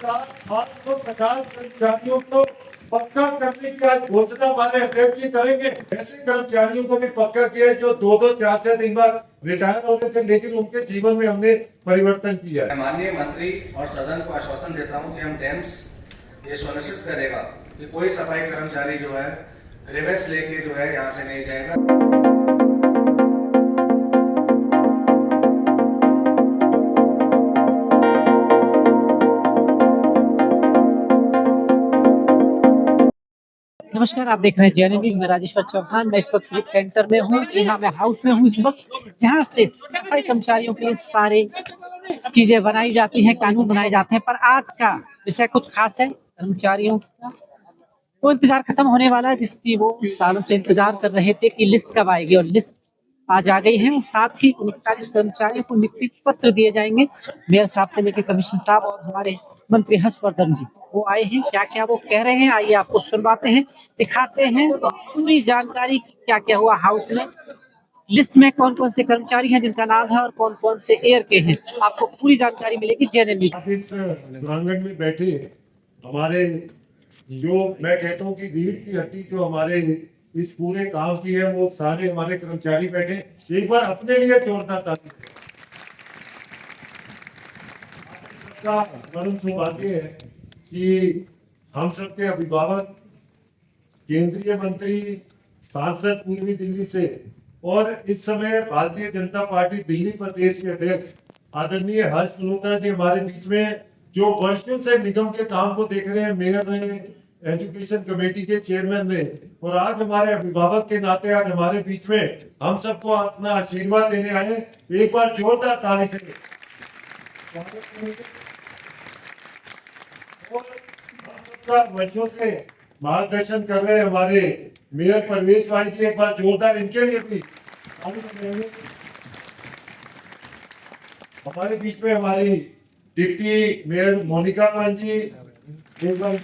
550 कर्मचारियों को पक्का करने की आज घोषणा हमारे अध्यक्ष जी करेंगे। ऐसे कर्मचारियों को भी पक्का किया है जो 2-2, 4-4 दिन बाद रिटायर होते थे, लेकिन उनके जीवन में हमने परिवर्तन किया है। माननीय मंत्री और सदन को आश्वासन देता हूं कि हम डेम्स ये सुनिश्चित करेगा कि कोई सफाई कर्मचारी जो है ग्रीवेंस लेके जो है यहाँ से नहीं जाएगा। नमस्कार, आप देख रहे हैं जेएनयू न्यूज़। मैं राजेश्वर चौहान। मैं इस वक्त सिविक सेंटर में हूँ। जी हाँ, मैं हाउस में हूँ इस वक्त, जहाँ से सफाई कर्मचारियों के लिए सारी चीजें बनाई जाती हैं, कानून बनाए जाते हैं। पर आज का विषय कुछ खास है। कर्मचारियों का वो इंतजार खत्म होने वाला है, जिसकी वो सालों से इंतजार कर रहे थे कि लिस्ट कब आएगी, और लिस्ट आज आ गई है। और साथ ही 39 कर्मचारियों को नियुक्ति पत्र दिए जाएंगे। मेयर साहब से लेकर कमिश्नर साहब और हमारे मंत्री हर्षवर्धन जी वो आए हैं। क्या क्या वो कह रहे हैं, आइए आपको सुनवाते हैं, दिखाते हैं पूरी जानकारी क्या क्या हुआ हाउस में। लिस्ट में कौन कौन से कर्मचारी हैं जिनका नाम है और कौन कौन से एयर के हैं, आपको पूरी जानकारी मिलेगी जेएनयू। इस प्रांगण में बैठे हमारे जो मैं कहता हूँ कि रीढ़ की हड्डी जो हमारे इस पूरे काम की है, वो सारे हमारे कर्मचारी बैठे। एक बार अपने लिए जोरदार ताली। सबका परम सौभाग्य है कि हम सबके अभिभावक, केंद्रीय मंत्री, सांसद पूर्वी दिल्ली से, और इस समय भारतीय जनता पार्टी दिल्ली प्रदेश के अध्यक्ष आदरणीय हर्ष मल्होत्रा जी हमारे बीच में, जो वर्षों से निगम के काम को देख रहे हैं, मेयर रहे, एजुकेशन कमेटी के चेयरमैन रहे, और आज हमारे अभिभावक के नाते आज हमारे बीच में हम सबको अपना आशीर्वाद देने आए। एक बार जोरदार ताली से हम सबका वर्षों से मार्गदर्शन कर रहे हैं हमारे मेयर परवेश भाई जी, एक बार जोरदार इनके लिए भी। हमारे बीच में हमारी डिप्टी मेयर मोनिका मान जी, एक बार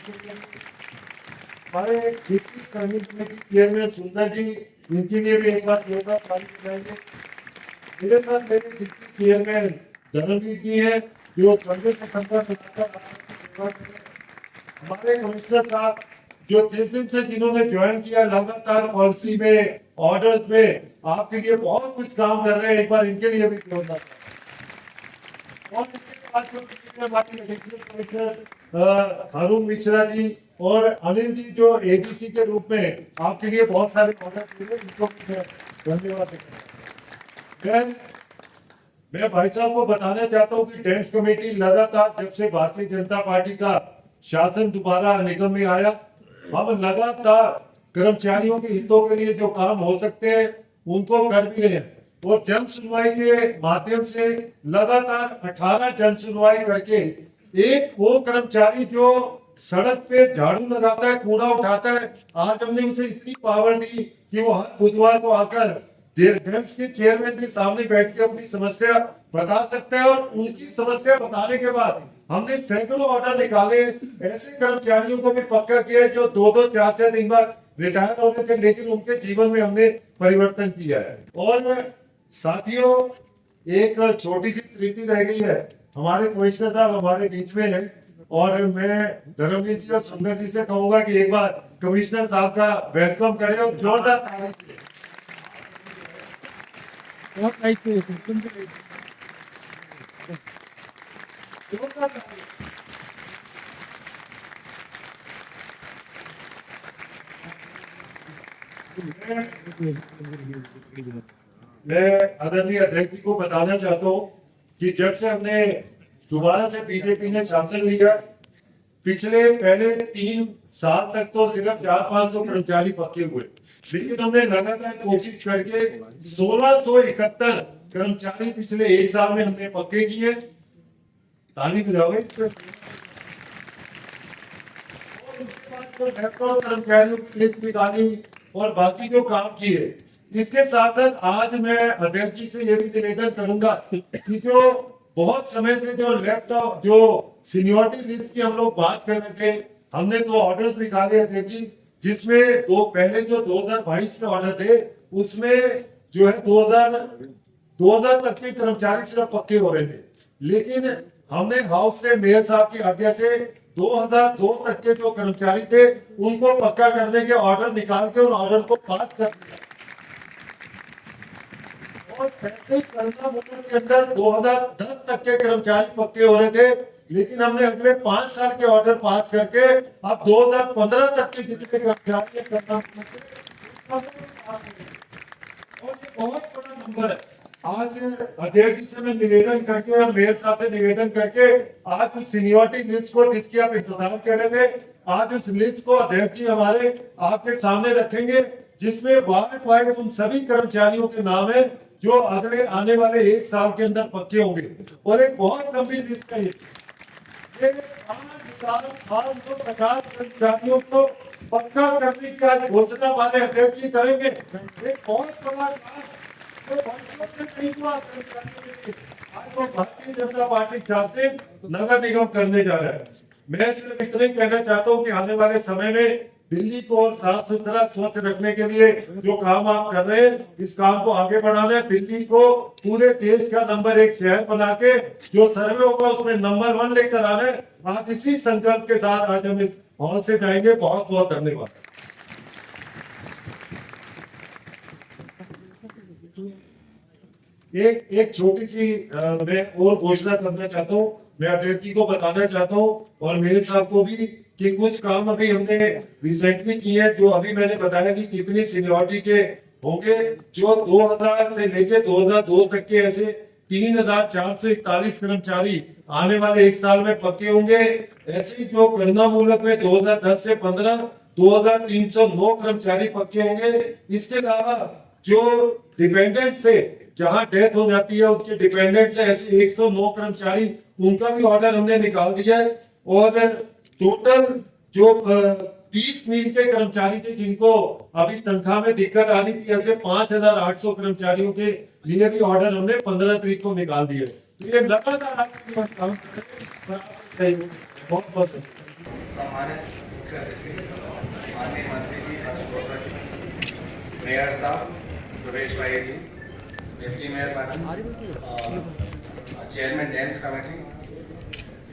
हमारे डिप्टी कमेटी चेयरमैन सुंदर जी, इनके लिए भी एक बार जोरदार ताली बजाएंगे। मेरे साथ मेरे डिप्टी चेयरमैन धर्मवीर जी हैं, जो हमारे कमिश्नर साहब जो जिस दिन से जिन्होंने ज्वाइन किया, लगातार पॉलिसी में, ऑर्डर्स में आपके लिए बहुत कुछ काम कर रहे हैं। एक बार इनके लिए भी जोरदार। और अरुण मिश्रा जी और अनिल जी जो एडीसी के रूप में आपके लिए बहुत सारे ऑर्डर दिए, इनको धन्यवाद। मैं भाई साहब को बताना चाहता हूँ कि डेम्स कमेटी लगातार जब से भारतीय जनता पार्टी का शासन दोबारा निगम में आया, हम लगातार कर्मचारियों के हितों के लिए जो काम हो सकते हैं उनको कर भी रहे हैं। और जन सुनवाई के माध्यम से लगातार 18 जन सुनवाई करके एक वो कर्मचारी जो सड़क पे झाड़ू लगाता है, कूड़ा उठाता है, आज हमने उसे इतनी पावर दी कि वो हर बुधवार को आकर डेम्स के चेयरमैन के सामने बैठ के अपनी समस्या बता सकता है। और उनकी समस्या बताने के बाद हमने सैकड़ों ऑर्डर निकाले। ऐसे कर्मचारियों को भी पक्का किया है जो 2-2, 4-4 दिन बाद रिटायर होते थे, लेकिन उनके जीवन में हमने परिवर्तन किया है। और साथियों, एक छोटी सी त्रुटि रह गई है। हमारे कमिश्नर साहब हमारे बीच में है, और मैं धर्मवीर जी और सुंदर जी से कहूंगा कि एक बार कमिश्नर साहब का वेलकम करें और जोरदार ताली से। मैं आदरणीय अध्यक्ष जी को बताना चाहता हूँ कि जब से हमने दोबारा से बीजेपी ने शासन लिया, पिछले पहले 3 साल तक तो सिर्फ 400-500 कर्मचारी पक्के हुए, लेकिन हमने लगातार कोशिश करके 1671 कर्मचारी पिछले 1 साल में हमने पक्के किए। ताली बजाओ। कर्मचारियों की लिस्ट निकाली और बाकी जो काम किए, इसके साथ साथ आज मैं अध्यक्ष जी से ये भी निवेदन करूंगा कि जो बहुत समय से जो लेफ्ट जो सीनियरिटी लिस्ट की हम लोग बात कर रहे थे, हमने 2 ऑर्डर्स निकाले अध्यक्ष जी, जिसमें पहले जो 2022 के ऑर्डर थे उसमें जो है 2000 तक के कर्मचारी सिर्फ पक्के हो रहे थे, लेकिन हमने हाउस से मेयर साहब की आज्ञा से 2002 तक के जो कर्मचारी थे उनको पक्का करने के ऑर्डर निकाल के उन ऑर्डर को पास कर दिया। और पैसे करना मुल्क के अंदर 2010 तक के कर्मचारी पक्के हो रहे थे, लेकिन हमने अगले 5 साल के ऑर्डर पास करके अब 2015 तक के जितने कर्मचारी करना और ये बहुत बड़ा नंबर है। आज अध्यक्ष जी से मैं निवेदन करके और मेयर साहब से निवेदन करके आज उस सीनियरिटी लिस्ट को जिसकी आप इंतजार कर रहे थे, आज उस लिस्ट को अध्यक्ष जी हमारे आपके सामने रखेंगे, जिसमें वार्ड वाइज उन सभी कर्मचारियों के नाम है जो अगले आने वाले 1 साल के अंदर पक्के होंगे। और एक बहुत लंबी लिस्ट है ये 5,550 कर्मचारियों को पक्का करने की आज घोषणा हमारे अध्यक्ष जी करेंगे। एक बहुत बड़ा काम आज वो भारतीय जनता पार्टी शासित नगर निगम करने जा रहा है। मैं सिर्फ इतना ही कहना चाहता हूँ कि आने वाले समय में दिल्ली को साफ सुथरा स्वच्छ रखने के लिए जो काम आप कर रहे हैं, इस काम को आगे बढ़ाना है। दिल्ली को पूरे देश का नंबर 1 शहर बना के जो सर्वे होगा उसमें नंबर 1 लेकर आना है। आप इसी संकल्प के साथ आज हम इस हॉल से जाएंगे। बहुत बहुत धन्यवाद। एक छोटी सी मैं और घोषणा करना चाहता हूँ। मैं अध्यक्ष जी को बताना चाहता हूँ और मेरे साहब को भी कि कुछ काम अभी हमने रिसेंटली किए हैं, जो अभी मैंने बताया कि कितनी सीनियरिटी के होंगे। जो 2000 से लेके 2002 तक के ऐसे 3,441 कर्मचारी आने वाले 1 साल में पक्के होंगे। ऐसे जो गणना मूलक में 2010 से 15 2,309 कर्मचारी पक्के होंगे। इसके अलावा जो डिपेंडेंट थे, जहां डेथ हो जाती है उसके डिपेंडेंट से ऐसे 109 कर्मचारी, उनका भी ऑर्डर हमने निकाल दिया है। और टोटल जो 30 मील के कर्मचारी थे जिनको अभी तनख्वाह में दिक्कत आ रही थी, ऐसे 5,800 कर्मचारियों के लिए भी ऑर्डर हमने 15 तारीख को निकाल दिए। तो ये लगातार आपकी काम बहुत बहुत सम्मानित मुख्य अतिथि माननीय मंत्री जी हर्षवर्धन जी, मेयर साहब सुरेश भाई ji, deputy mayor madam, chairman DEMS committee,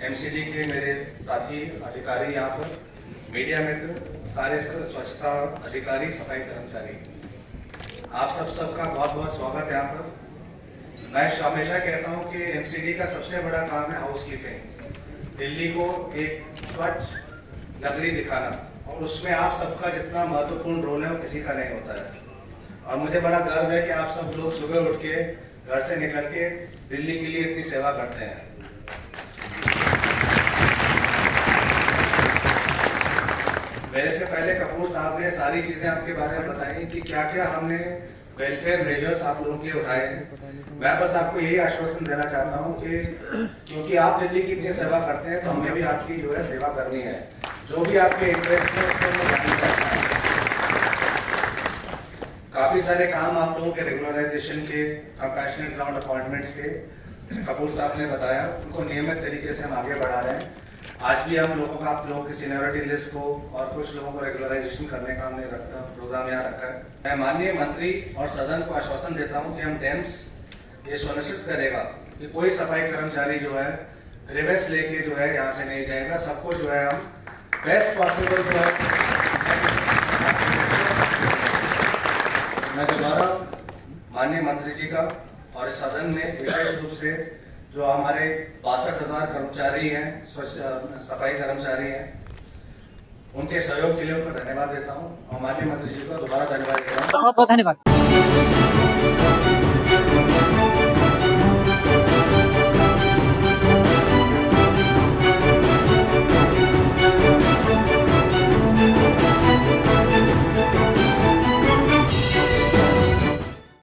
MCD के मेरे साथी अधिकारी, यहाँ पर मीडिया मित्र, सारे स्वच्छता अधिकारी, सफाई कर्मचारी, आप सबका बहुत बहुत स्वागत है यहाँ पर। मैं हमेशा कहता हूँ कि एमसीडी का सबसे बड़ा काम है हाउसकीपिंग, दिल्ली को एक स्वच्छ नगरी दिखाना, और उसमें आप सबका जितना महत्वपूर्ण रोल है वो किसी का नहीं होता है। और मुझे बड़ा गर्व है कि आप सब लोग सुबह उठ के घर से निकल के दिल्ली के लिए इतनी सेवा करते हैं। मेरे से पहले कपूर साहब ने सारी चीजें आपके बारे में बताई कि क्या क्या हमने वेलफेयर मेजर्स आप लोगों के लिए उठाए हैं। मैं बस आपको यही आश्वासन देना चाहता हूं कि क्योंकि आप दिल्ली की इतनी सेवा करते हैं तो हमें भी आपकी जो है सेवा करनी है। जो भी आपके इंटरेस्ट है उसको मैं जानना चाहता हूं। काफी सारे काम आप लोगों के रेगुलराइजेशन के, कंपैशनेट ग्राउंड अपॉइंटमेंट्स के कपूर साहब ने बताया, उनको नियमित तरीके से हम आगे बढ़ा रहे हैं। आज भी हम लोगों का, आप लोगों की सीनियरिटी लिस्ट को और कुछ लोगों को रेगुलराइजेशन करने का हमने प्रोग्राम यहाँ रखा है। मैं माननीय मंत्री और सदन को आश्वासन देता हूँ कि हम डेम्स ये सुनिश्चित करेगा कि कोई सफाई कर्मचारी जो है रिवेस लेके जो है यहाँ से नहीं जाएगा। सबको जो है हम बेस्ट पॉसिबल जो है, मैं दोबारा माननीय मंत्री जी का और इस सदन में विशेष रूप से जो हमारे 62,000 कर्मचारी हैं, सफाई कर्मचारी हैं, उनके सहयोग के लिए उनको धन्यवाद देता हूं और माननीय मंत्री जी को दोबारा धन्यवाद देता हूं। बहुत बहुत धन्यवाद।